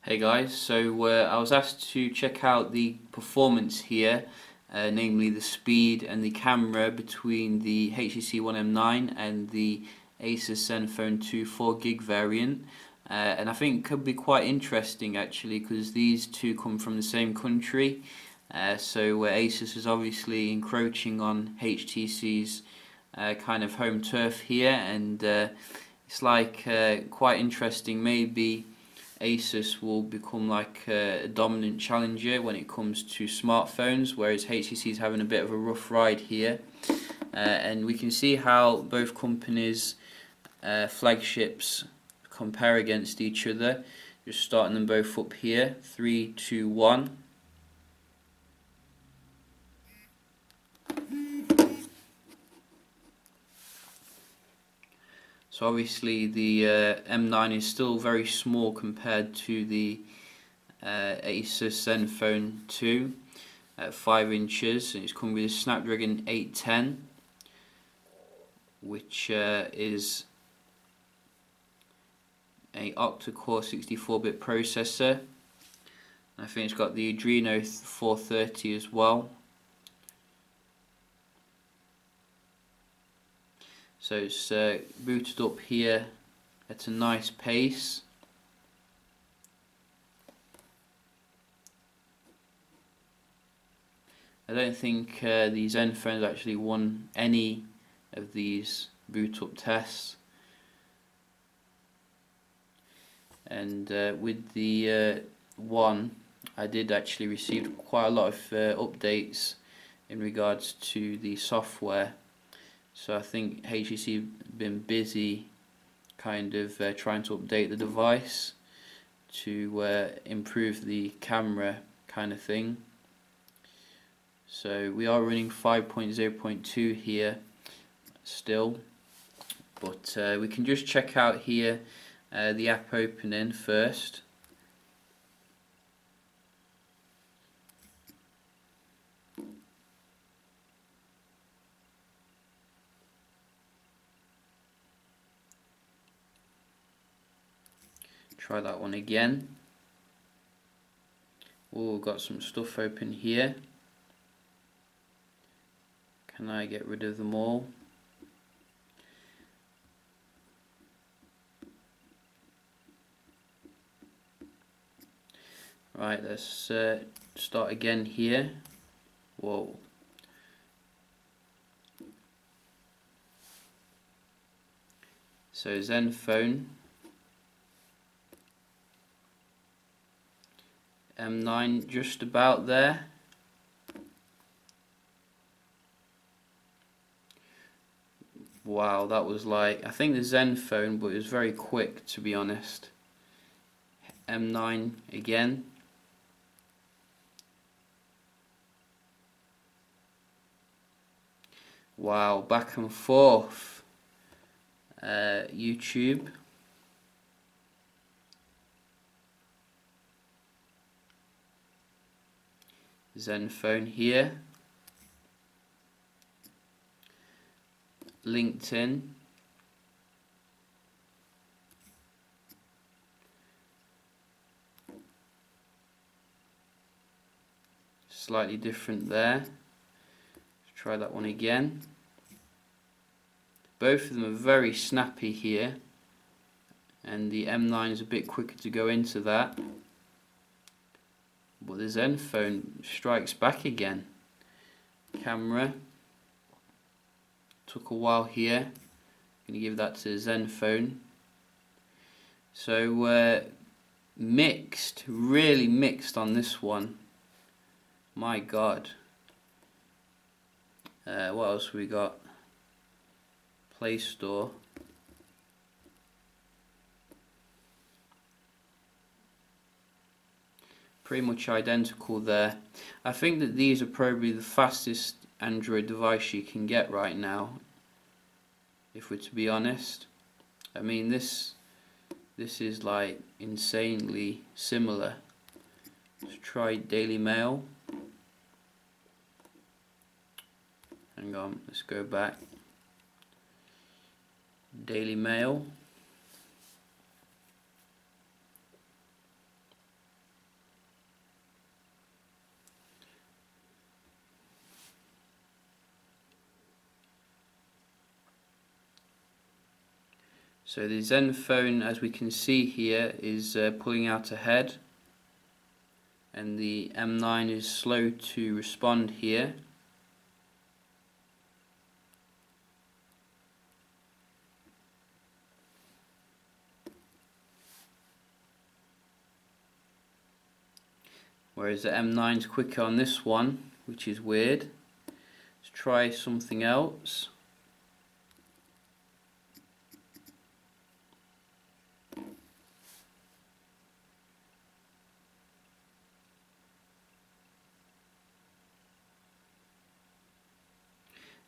Hey guys, so I was asked to check out the performance here, namely the speed and the camera between the HTC One M9 and the Asus Zenfone 2 4GB variant, and I think it could be quite interesting actually because these two come from the same country, so Asus is obviously encroaching on HTC's kind of home turf here, and it's like quite interesting. Maybe Asus will become like a dominant challenger when it comes to smartphones, whereas HTC is having a bit of a rough ride here. And we can see how both companies' flagships compare against each other. Just starting them both up here, 3, 2, 1. So obviously the M9 is still very small compared to the Asus Zenfone 2 at 5 inches, and it's coming with a Snapdragon 810, which is a octa-core 64-bit processor. I think it's got the Adreno 430 as well. So it's booted up here at a nice pace. I don't think the Zenfone actually won any of these boot up tests. And with the One, I did actually receive quite a lot of updates in regards to the software. So I think HTC have been busy kind of trying to update the device to improve the camera kind of thing. So we are running 5.0.2 here still, but we can just check out here the app opening first. Try that one again. Oh, got some stuff open here. Can I get rid of them all? Right, let's start again here. Whoa. So Zenfone M9 just about there. Wow, that was like, I think the Zenfone, but it was very quick to be honest. M9 again. Wow, back and forth. YouTube. Zenfone here. LinkedIn. Slightly different there. Let's try that one again. Both of them are very snappy here, and the M9 is a bit quicker to go into that. But the Zenfone strikes back again. Camera. Took a while here. I'm going to give that to the Zenfone. So mixed, really mixed on this one. My God. What else we got? Play Store. Pretty much identical there. I think that these are probably the fastest Android device you can get right now, if we're to be honest. I mean, this is like insanely similar. Let's try Daily Mail. Hang on, let's go back. Daily Mail. So the Zenfone, as we can see here, is pulling out ahead, and the M9 is slow to respond here. Whereas the M9 is quicker on this one, which is weird. Let's try something else.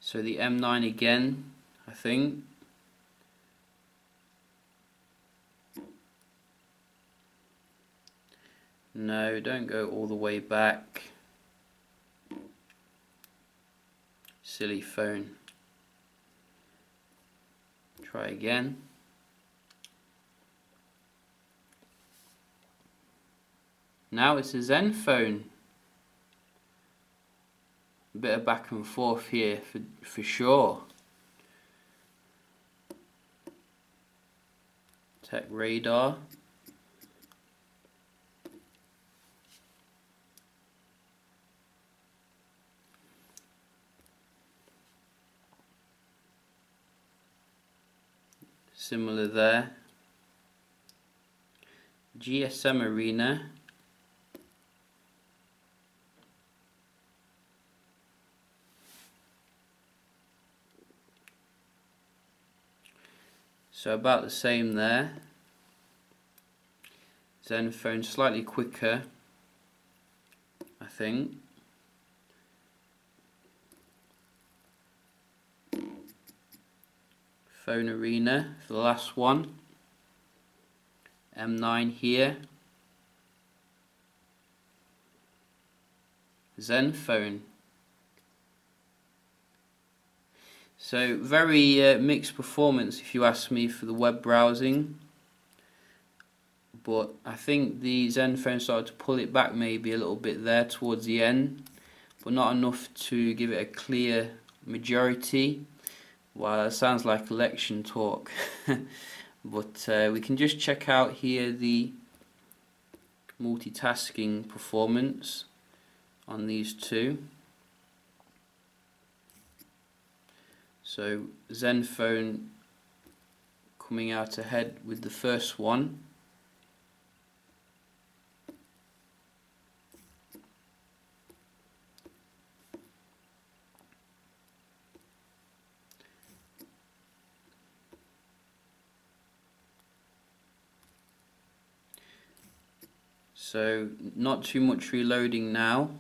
So the M9 again, I think. No, don't go all the way back. Silly phone. Try again. Now it's a Zenfone. A bit of back and forth here for sure. Tech radar. Similar there. GSM arena. So about the same there. Zenfone slightly quicker, I think. Phone arena for the last one. M9 here. Zenfone. So very mixed performance if you ask me for the web browsing, but I think the Zenfone started to pull it back maybe a little bit there towards the end, but not enough to give it a clear majority. Well, that sounds like election talk. But we can just check out here the multitasking performance on these two. So Zenfone coming out ahead with the first one. So not too much reloading now,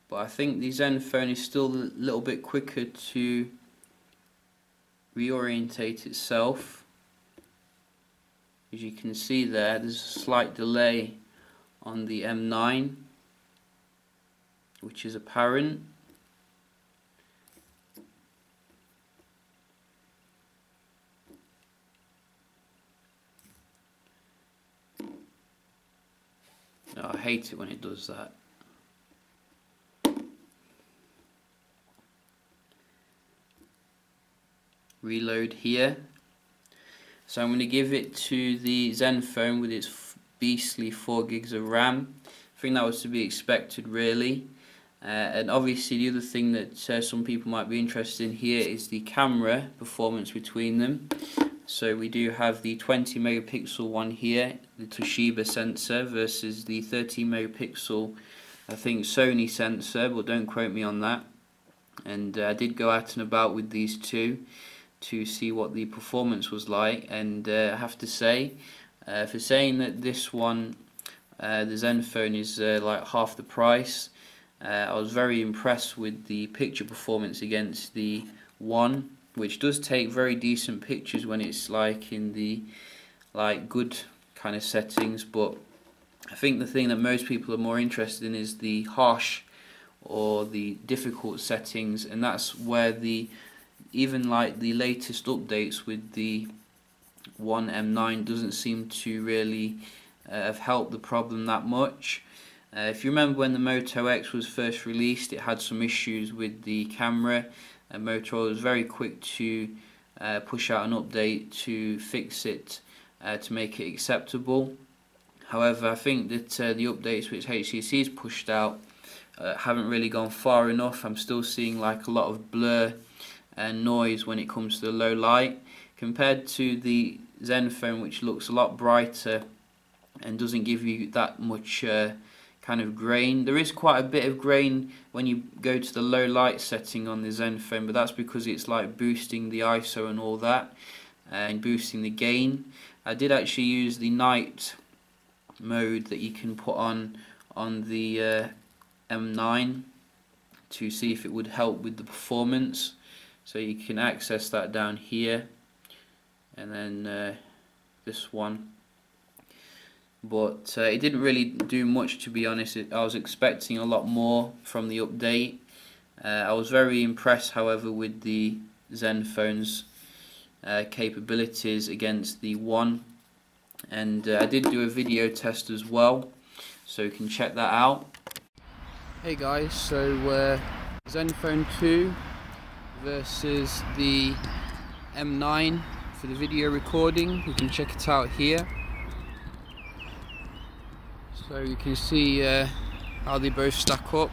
but I think the Zenfone is still a little bit quicker to reorientate itself. As you can see there's a slight delay on the M9, which is apparent. Oh, I hate it when it does that. Reload here. So I'm going to give it to the Zenfone with its beastly 4 gigs of RAM. I think that was to be expected, really. And obviously the other thing that some people might be interested in here is the camera performance between them. So we do have the 20 megapixel one here, the Toshiba sensor, versus the 13 megapixel, I think, Sony sensor, but don't quote me on that. And I did go out and about with these two to see what the performance was like, and I have to say, for saying that this one, the Zenfone, is like half the price, I was very impressed with the picture performance against the one, which does take very decent pictures when it's like in the good kind of settings. But I think the thing that most people are more interested in is the harsh or the difficult settings, and that's where even like the latest updates with the One M9 doesn't seem to really have helped the problem that much. If you remember when the Moto X was first released, it had some issues with the camera, and Motorola was very quick to push out an update to fix it, to make it acceptable. However, I think that the updates which HTC has pushed out haven't really gone far enough. I'm still seeing like a lot of blur and noise when it comes to the low light, compared to the Zenfone, which looks a lot brighter and doesn't give you that much kind of grain. There is quite a bit of grain when you go to the low light setting on the Zenfone, but that's because it's like boosting the ISO and all that, and boosting the gain. I did actually use the night mode that you can put on the M9 to see if it would help with the performance. So you can access that down here, and then this one. But it didn't really do much, to be honest. I was expecting a lot more from the update. I was very impressed, however, with the Zenfone's capabilities against the One, and I did do a video test as well, so you can check that out. Hey guys, so Zenfone 2 versus the M9 for the video recording. You can check it out here. So you can see how they both stack up.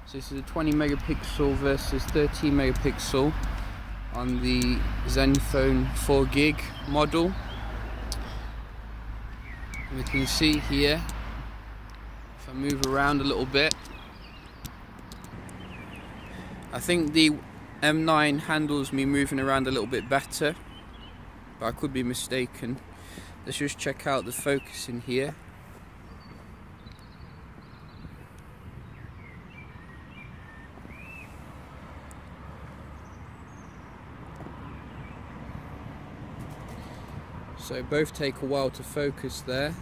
So this is a 20 megapixel versus 13 megapixel on the Zenfone 4GB model. And we can see here, if I move around a little bit, I think the M9 handles me moving around a little bit better, but I could be mistaken. Let's just check out the focusing here. So both take a while to focus there.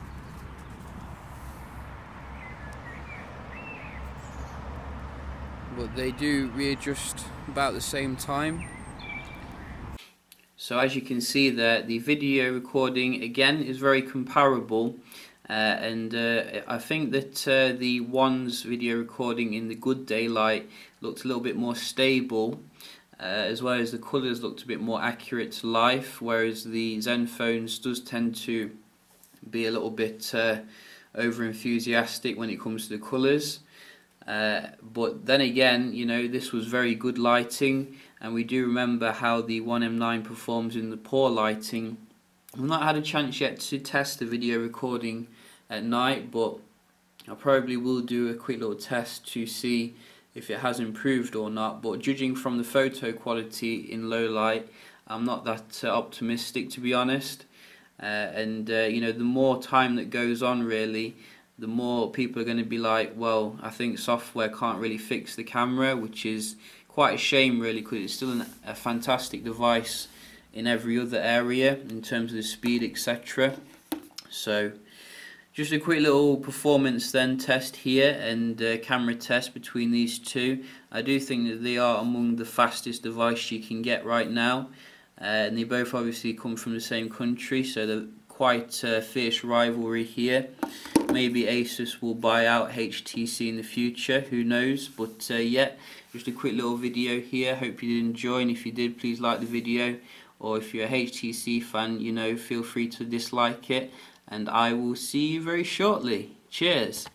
But they do readjust about the same time. So as you can see there, the video recording again is very comparable, and I think that the One's video recording in the good daylight looked a little bit more stable, as well as the colours looked a bit more accurate to life, whereas the Zenfone's does tend to be a little bit over enthusiastic when it comes to the colours. But then again, you know, this was very good lighting, and we do remember how the One M9 performs in the poor lighting. I've not had a chance yet to test the video recording at night, but I probably will do a quick little test to see if it has improved or not. But judging from the photo quality in low light, I'm not that optimistic, to be honest. You know, the more time that goes on, really, the more people are going to be like, well, I think software can't really fix the camera, which is quite a shame, really, because it's still a fantastic device in every other area in terms of the speed, etc. So just a quick little performance then test here, and camera test between these two. I do think that they are among the fastest device you can get right now, and they both obviously come from the same country, so they're quite a fierce rivalry here. Maybe Asus will buy out HTC in the future, who knows. But yeah, just a quick little video here. Hope you did enjoy, and if you did, please like the video, or if you're a HTC fan, you know, feel free to dislike it, and I will see you very shortly. Cheers.